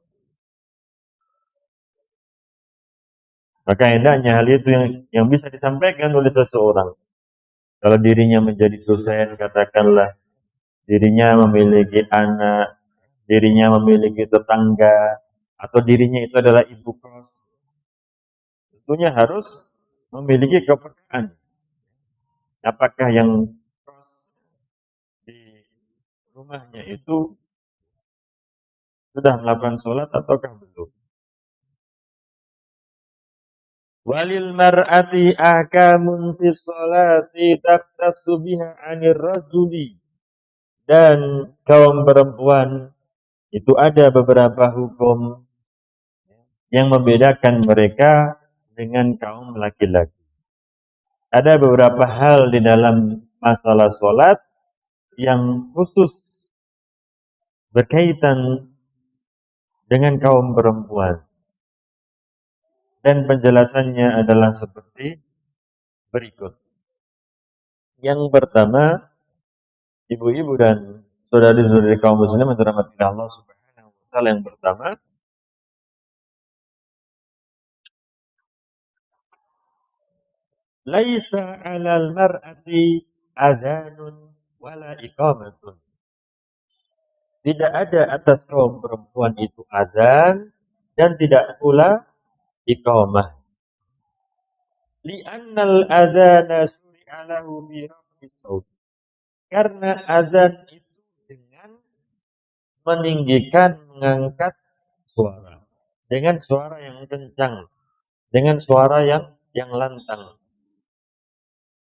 S1: Maka hendaknya hal itu yang bisa disampaikan oleh seseorang. Kalau dirinya menjadi dosen, katakanlah dirinya memiliki anak, dirinya memiliki tetangga, atau dirinya itu adalah ibu kos, tentunya harus memiliki kepekaan. Apakah yang kos di rumahnya itu sudah melakukan sholat ataukah belum? Walil mar'ati ahkamun fi sholati takhtassu biha 'anir rajuli. Dan kaum perempuan itu ada beberapa hukum yang membedakan mereka dengan kaum laki-laki. Ada beberapa hal di dalam masalah sholat yang khusus berkaitan dengan kaum perempuan. Dan penjelasannya adalah seperti berikut. Yang pertama, ibu-ibu dan saudari-saudari kaum muslimin yang dirahmati Allah Subhanahu wa taala, yang pertama, laisa 'alal mar'ati adzanun wala iqamatun. Tidak ada atas kaum perempuan itu azan dan tidak pula iqamah. Li'annal adzana syuri'a lahu bi raf'is shaut. Karena azan itu dengan meninggikan, mengangkat suara. Dengan suara yang kencang. Dengan suara yang lantang.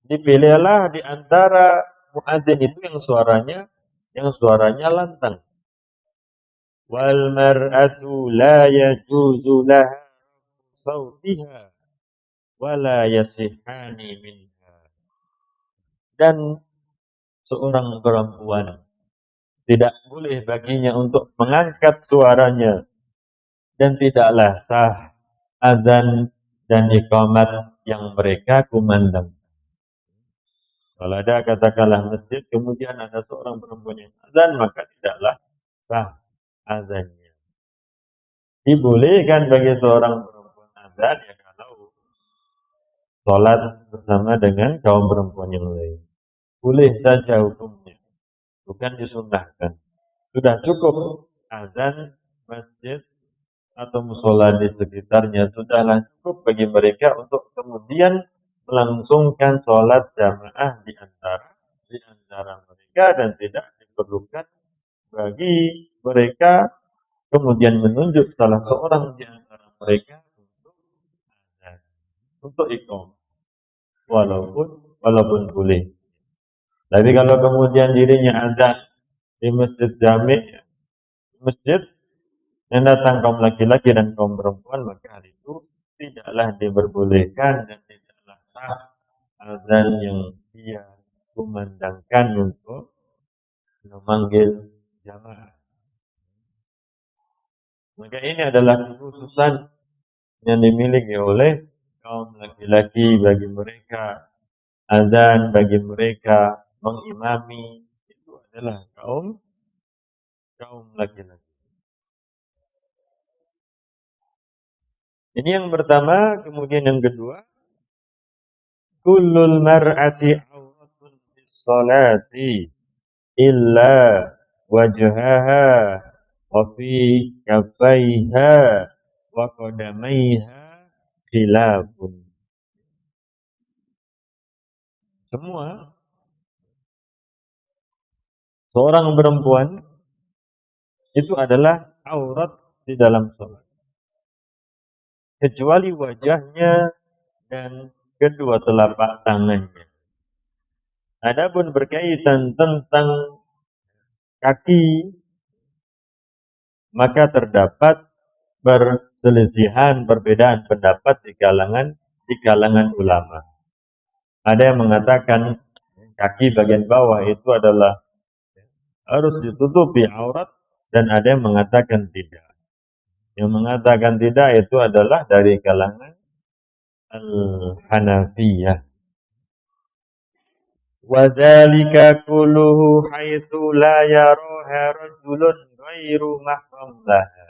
S1: Dipilihlah di antara muadzin itu yang suaranya lantang. Wal mar'atu la yajuzu laha sautiha wala yasihani minha. Dan seorang perempuan tidak boleh baginya untuk mengangkat suaranya, dan tidaklah sah azan dan iqamat yang mereka kumandang. Kalau ada katakanlah masjid, kemudian ada seorang perempuan yang azan, maka tidaklah sah azannya. Dibolehkan bagi seorang perempuan azan ya kalau sholat bersama dengan kaum perempuan yang lain. Boleh saja hukumnya, bukan disunnahkan. Sudah cukup azan masjid atau musola di sekitarnya, sudahlah cukup bagi mereka untuk kemudian melangsungkan sholat jamaah di antara mereka, dan tidak diperlukan bagi mereka kemudian menunjuk salah seorang di antara mereka untuk iqamah, walaupun boleh. Tapi kalau kemudian dirinya azan di masjid jami', masjid yang datang kaum laki-laki dan kaum perempuan, maka hal itu tidaklah diperbolehkan dan tidaklah sah azan yang dia kumandangkan untuk memanggil jamaah. Maka ini adalah kekhususan yang dimiliki oleh kaum laki-laki. Bagi mereka azan, bagi mereka mengimami itu adalah kaum laki-laki. Ini yang pertama. Kemudian yang kedua, kullul mar'ati auratun fis salati illa wajhaha wa fi kaffaiha wa qadamaiha khilafun. Semua seorang perempuan itu adalah aurat di dalam salat, kecuali wajahnya dan kedua telapak tangannya. Adapun berkaitan tentang kaki, maka terdapat perselisihan, perbedaan pendapat di kalangan ulama. Ada yang mengatakan kaki bagian bawah itu adalah harus ditutupi aurat, dan ada yang mengatakan tidak. Yang mengatakan tidak itu adalah dari kalangan Al-Hanafiyah. Wa dzalika kulluhu haitsu la yaraha rajulun ghairu mahram laha.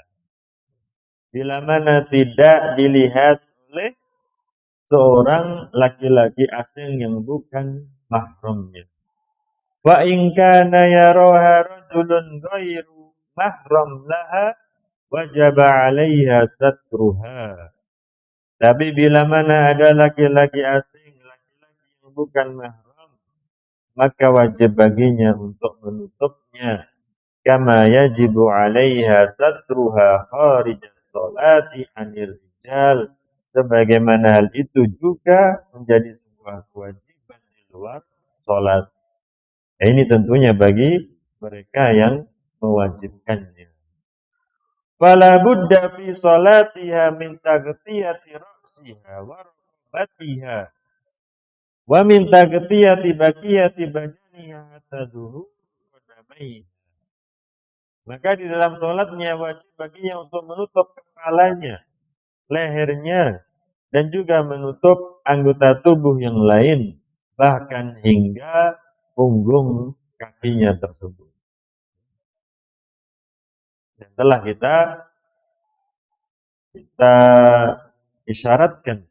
S1: Bila mana tidak dilihat oleh seorang laki-laki asing yang bukan mahramnya. Wa in kana yaraha rajulun ghairu mahram laha wajaba 'alaiha satruha. Tapi bila mana ada laki-laki asing, laki-laki yang bukan mahram, maka wajib baginya untuk menutupnya. Kama yajibu 'alaiha satruha kharijas sholati 'anil rijal. Sebagaimana hal itu juga menjadi sebuah kewajiban di luar sholat. Ini tentunya bagi mereka yang mewajibkannya. Fala budda fi salatiha min taghtiyati ra'siha wa rukbatiha wa min taghtiyati baqiyati badaniha hatta zuhur qadamaiha. Maka di dalam salatnya wajib baginya untuk menutup kepalanya, lehernya, dan juga menutup anggota tubuh yang lain, bahkan hingga punggung kakinya tersebut. Dan telah kita isyaratkan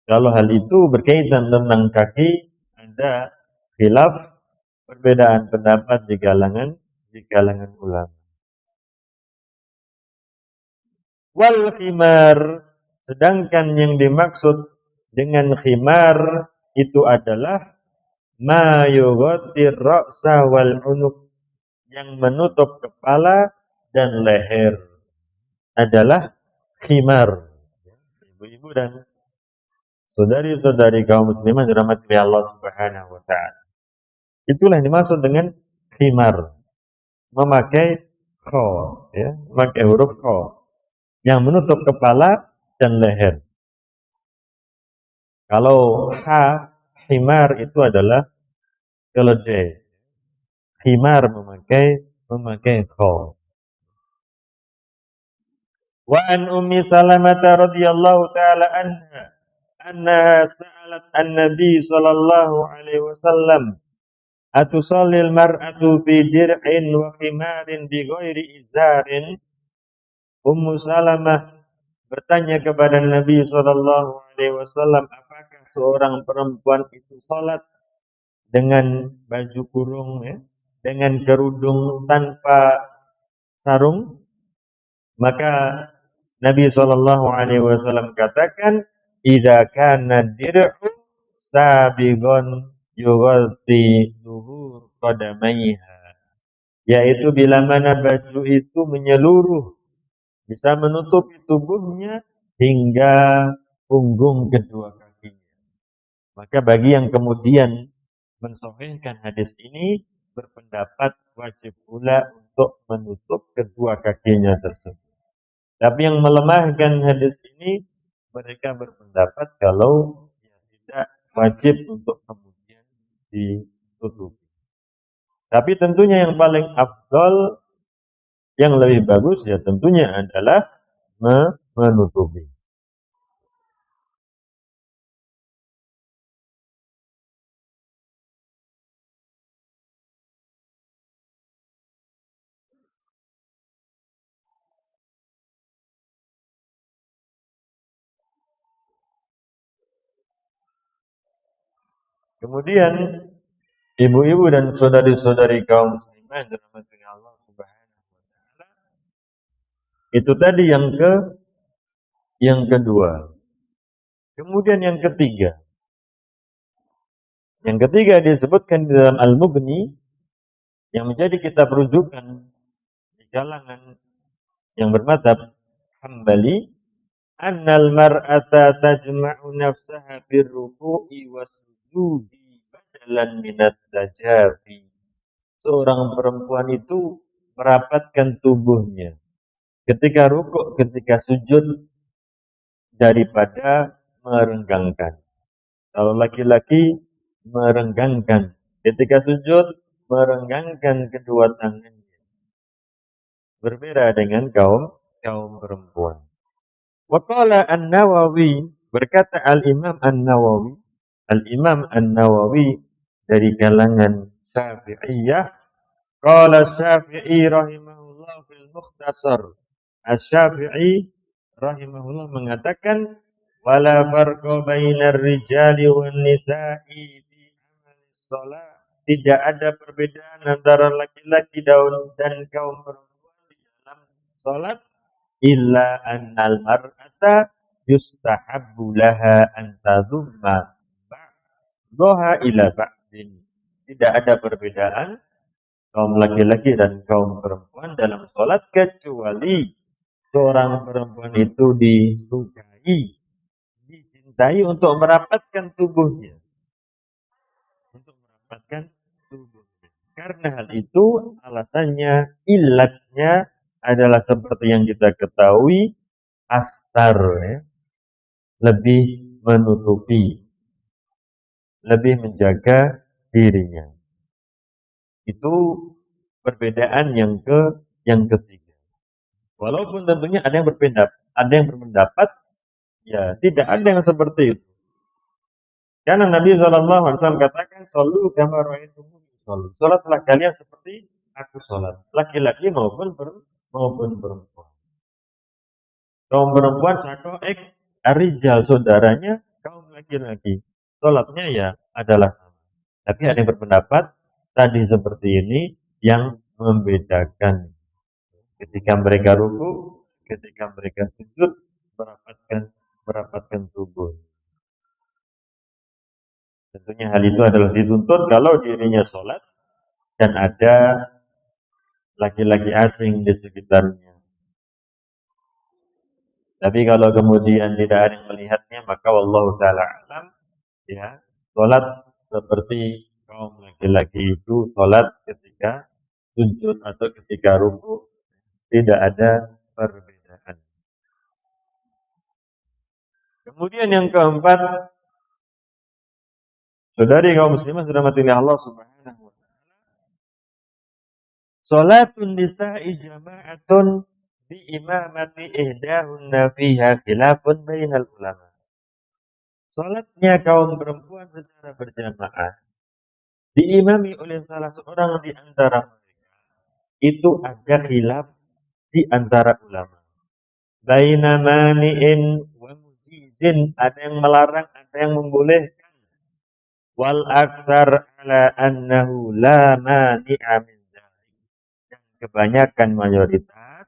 S1: kalau hal itu berkaitan tentang kaki, ada khilaf, perbedaan pendapat di kalangan ulama. Wal khimar, sedangkan yang dimaksud dengan khimar itu adalah ma yughatti ra'sa wal unuq, yang menutup kepala dan leher adalah khimar. Ibu-ibu dan saudari-saudari kaum muslimah dirahmati Allah Subhanahu wa taala. Itulah yang dimaksud dengan khimar. Memakai kha, ya, memakai huruf kha yang menutup kepala dan leher. Kalau ha, khimar itu adalah keledai. Khimar memakai kha. Wa an Ummi Salamah radhiyallahu taala annaha sa'alat an-nabi sallallahu alaihi wasallam atusallil mar'atu fi dir'in wa khimarin bi ghairi izarin. Ummu Salamah bertanya kepada Nabi sallallahu alaihi wasallam, apakah seorang perempuan itu salat dengan baju kurung, ya, dengan kerudung tanpa sarung? Maka Nabi sallallahu alaihi wasallam katakan, "Idza kana dir'u sabiqan yughatti zuhur qadamaiha." Yaitu bila mana baju itu menyeluruh, bisa menutupi tubuhnya hingga punggung kedua kakinya. Maka bagi yang kemudian mensahihkan hadis ini, berpendapat wajib pula untuk menutup kedua kakinya tersebut. Tapi yang melemahkan hadis ini, mereka berpendapat kalau tidak wajib untuk kemudian ditutupi. Tapi tentunya yang paling afdol, yang lebih bagus ya tentunya adalah menutupi. Kemudian ibu-ibu dan saudari-saudari kaum muslimah yang dirahmati Allah Subhanahu wa taala, itu tadi yang kedua. Kemudian yang ketiga. Yang ketiga disebutkan di dalam Al-Mughni yang menjadi kitab rujukan di kalangan yang bermadzhab Hambali, annal mar'ata tajma'u nafsaha birruku'i wasujudi badalan minat tajafi. Seorang perempuan itu merapatkan tubuhnya ketika rukuk, ketika sujud daripada merenggangkan. Kalau laki-laki merenggangkan, ketika sujud merenggangkan kedua tangannya. Berbeda dengan kaum perempuan. Waqala An-Nawawi, berkata Al-Imam An-Nawawi dari kalangan Syafi'iyah, qala Syafi'i rahimahullah fil Mukhtasar. Asy-Syafi'i rahimahullah mengatakan wala farqa bainar rijali wan nisa'i fi amalis shalah. Tidak ada perbedaan antara laki-laki dan kaum perempuan di dalam salat illa annal mar'ata yustahabbu laha an tadhumma ba'daha ila ba'din. Tidak ada perbedaan kaum laki-laki dan kaum perempuan dalam salat kecuali seorang perempuan itu disukai, dicintai untuk merapatkan tubuhnya. Untuk merapatkan tubuhnya. Karena hal itu alasannya, ilatnya adalah seperti yang kita ketahui, astar, ya, lebih menutupi, lebih menjaga dirinya. Itu perbedaan yang ketiga. Walaupun tentunya ada yang berpendapat, ya tidak ada yang seperti itu. Karena Nabi SAW katakan, "Shallu kama ra'aitumuni usolli." Salatlah kalian seperti aku salat, laki-laki maupun perempuan. Kaum perempuan syaqaiq ar-rijal, saudaranya kaum laki-laki. Salatnya ya adalah sama. Tapi ada yang berpendapat tadi seperti ini yang membedakan ketika mereka ruku, ketika mereka sujud, merapatkan tubuh. Tentunya hal itu adalah dituntut kalau dirinya sholat dan ada laki-laki asing di sekitarnya. Tapi kalau kemudian tidak ada yang melihatnya, maka wallahu ta'ala alam, ya, sholat seperti kaum laki-laki itu sholat ketika sujud atau ketika ruku, tidak ada perbedaan. Kemudian yang keempat, saudari kaum muslimah dirahmati Allah Subhanahu wa taala, salatun nisa'i jama'atun bi imamati ihdahunna fiha khilafun bainal ulama. Salatnya kaum perempuan secara berjamaah diimami oleh salah seorang di antara mereka. Itu ada khilaf di antara ulama. Baina mani'in wa mujizin, ada yang melarang, ada yang membolehkan. Wal aksar ala annahu la mani'a min dzalik. Dan kebanyakan mayoritas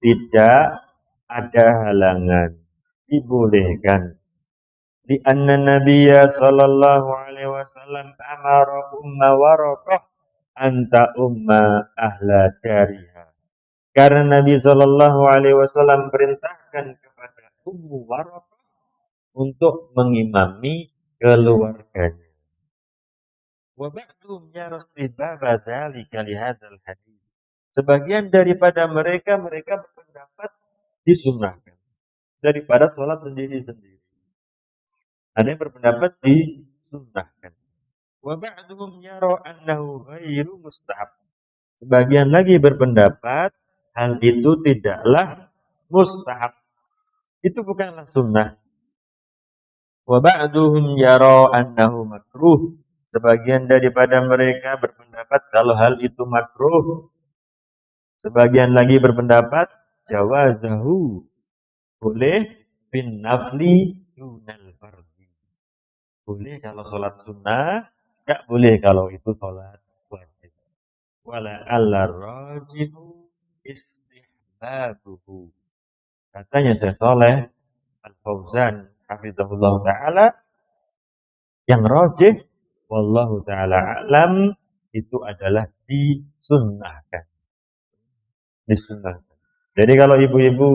S1: tidak ada halangan, dibolehkan. Di anna Nabiyya sallallahu alaihi wasallam amara umma Waraqah anta umma ahla dariha. Karena Nabi sallallahu alaihi wasallam perintahkan kepada Ummu Waraqah untuk mengimami keluarganya. Wa ba'dhum yara istihbaba dzalika li hadzal hadits. Sebagian daripada mereka berpendapat disunnahkan daripada sholat sendiri-sendiri. Ada yang berpendapat disunnahkan. Wa ba'duhum yara annahu ghairu mustahab. Sebagian lagi berpendapat hal itu tidaklah mustahab. Itu bukanlah sunnah. Wa ba'duhum yara annahu makruh. Sebagian daripada mereka berpendapat kalau hal itu makruh. Sebagian lagi berpendapat jawazahu, boleh bin nafli dunal fardhi. Boleh kalau sholat sunnah, enggak boleh kalau itu sholat wajib. Wala alla rajihu istihbabuhu. Katanya Syekh Saleh Al-Fauzan hafizahullah taala, yang rajih wallahu taala alam itu adalah disunnahkan. Disunnahkan. Jadi kalau ibu-ibu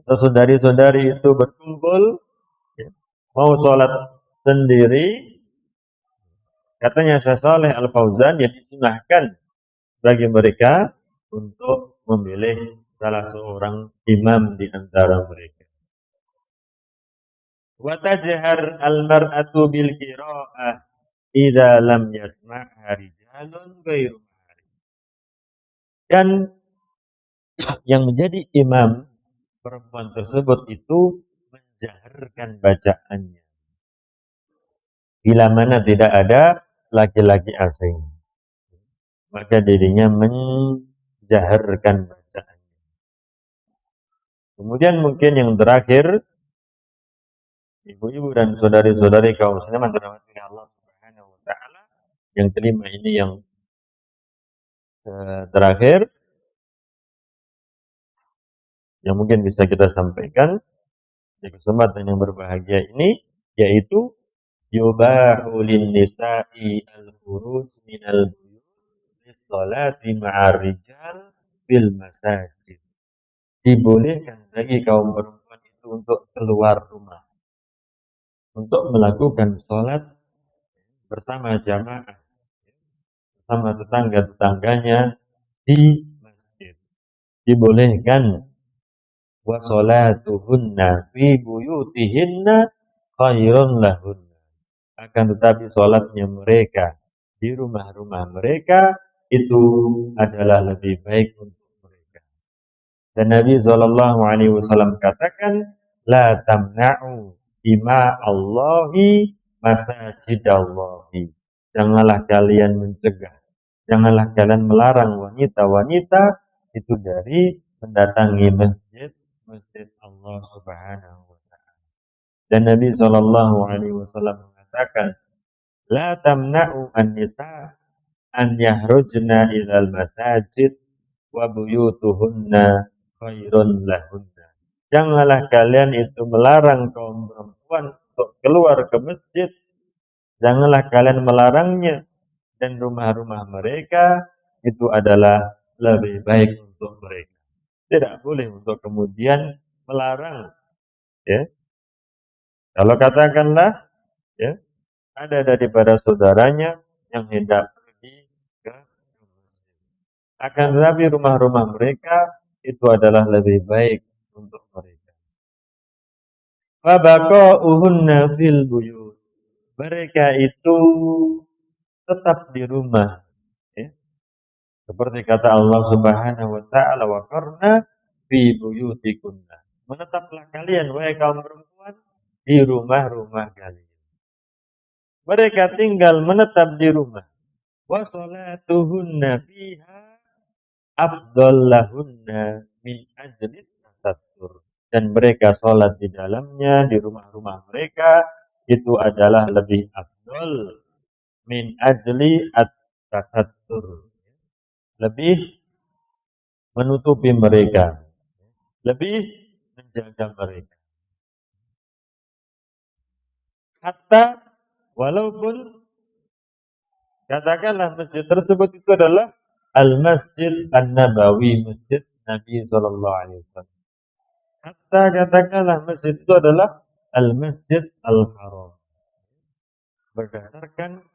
S1: atau saudari-saudari itu berkumpul mau sholat sendiri, katanya Syekh Saleh Al-Fauzan, ya disunahkan bagi mereka untuk memilih salah seorang imam di antara mereka. Wa tajhar al-mar'atu bil qira'ah idza lam yasma'ha rijalun ghairu mahrim. Dan yang menjadi imam perempuan tersebut itu menjaharkan bacaannya bila mana tidak ada laki-laki asing, maka dirinya menjaharkan bacaannya. Kemudian mungkin yang terakhir, ibu-ibu dan saudari-saudari kaum muslimin dirahmati Allah Subhanahu wa taala, yang kelima ini yang terakhir yang mungkin bisa kita sampaikan di kesempatan yang berbahagia ini, yaitu yubahu lin nisa'i al-khuruj minal buyut lis-sholati ma'ar rijal bil masajid. Dibolehkan bagi kaum perempuan itu untuk keluar rumah untuk melakukan sholat bersama jamaah bersama tetangga-tetangganya di masjid. Dibolehkan wa sholatuhunna fi buyutihinna khairun lahunna. Akan tetapi sholatnya mereka di rumah-rumah mereka itu adalah lebih baik untuk mereka. Dan Nabi SAW katakan, la tamna'u ima Allahi masajidallahi. Janganlah kalian mencegah, janganlah kalian melarang wanita-wanita itu dari mendatangi masjid Allah Subhanahu wa taala. Dan Nabi SAW mengatakan, la tamna'u an-nisa an yahrujna ilal masajid wa buyutuhunna khairun lahunna. Janganlah kalian itu melarang kaum perempuan untuk keluar ke masjid. Janganlah kalian melarangnya, dan rumah-rumah mereka itu adalah lebih baik untuk mereka. Tidak boleh untuk kemudian melarang, ya. Kalau katakanlah, ya, ada daripada saudaranya yang hendak pergi ke masjid, akan tetapi rumah-rumah mereka itu adalah lebih baik untuk mereka. Fabaqa'uhunna fil buyut. Mereka itu tetap di rumah, ya. Seperti kata Allah Subhanahu wa taala, wa qarna fi buyutikunna. Menetaplah kalian wahai kaum perempuan di rumah-rumah kalian. Mereka tinggal menetap di rumah. Wa sholatuhunna fiha afdal lahunna min ajli tasattur. Dan mereka sholat di dalamnya, di rumah-rumah mereka, itu adalah lebih afdal min ajli at-tasattur. Lebih menutupi mereka, lebih menjaga mereka. Hatta walaupun katakanlah masjid tersebut itu adalah Al-Masjid An-Nabawi, masjid Nabi sallallahu alaihi wasallam. Hatta katakanlah masjid itu adalah Al-Masjid Al-Haram. Berdasarkan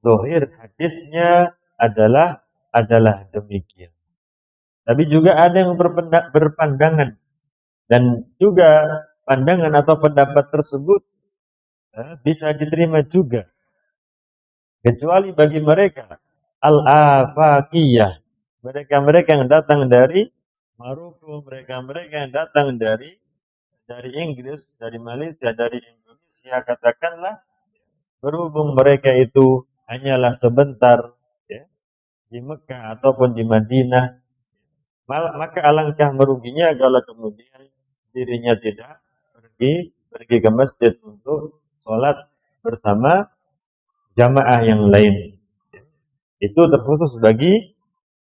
S1: zahir hadisnya adalah demikian. Tapi juga ada yang berpandangan, dan juga pandangan atau pendapat tersebut bisa diterima juga, kecuali bagi mereka al-afaqiyah, mereka-mereka yang datang dari Maroko, mereka-mereka yang datang dari Inggris, dari Malaysia, dari Indonesia, katakanlah, berhubung mereka itu hanyalah sebentar, ya, di Mekah ataupun di Madinah, maka alangkah meruginya kalau kemudian dirinya tidak pergi ke masjid untuk sholat bersama jamaah yang lain. Itu terkhusus bagi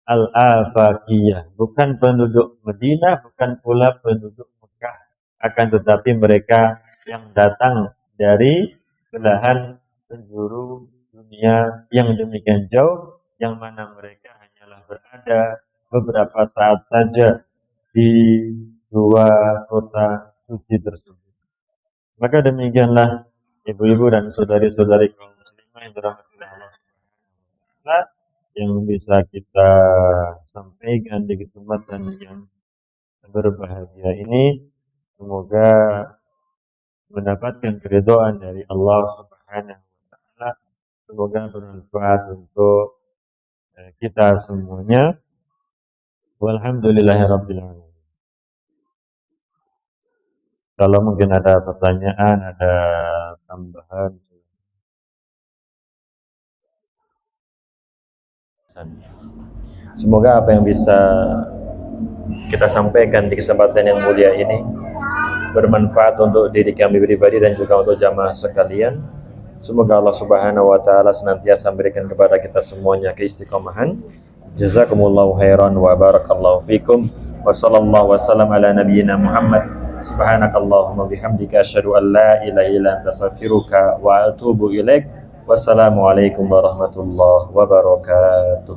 S1: al-afaqiyah, bukan penduduk Madinah, bukan pula penduduk Mekah, akan tetapi mereka yang datang dari belahan penjuru dunia yang demikian jauh, yang mana mereka hanyalah berada beberapa saat saja di dua kota suci tersebut. Maka demikianlah ibu-ibu dan saudari-saudari kaum muslimah yang dirahmati Allah Subhanahu wa taala, yang bisa kita sampaikan di kesempatan yang berbahagia ini. Semoga mendapatkan keridhaan dari Allah Subhanahu wa taala. Semoga bermanfaat untuk kita semuanya. Walhamdulillahirabbil alamin. Kalau mungkin ada pertanyaan, ada tambahan. Semoga apa yang bisa kita sampaikan di kesempatan yang mulia ini bermanfaat untuk diri kami pribadi dan juga untuk jamaah sekalian. Semoga Allah Subhanahu wa taala senantiasa memberikan kepada kita semuanya keistiqomahan. Jazakumullahu khairan wa barakallahu fikum. Wa sallallahu wasallam ala nabiyyina Muhammad. Subhanakallahumma bihamdika asyhadu an la ilaha illa anta astaghfiruka wa atubu ilaik. Wassalamualaikum warahmatullahi wabarakatuh.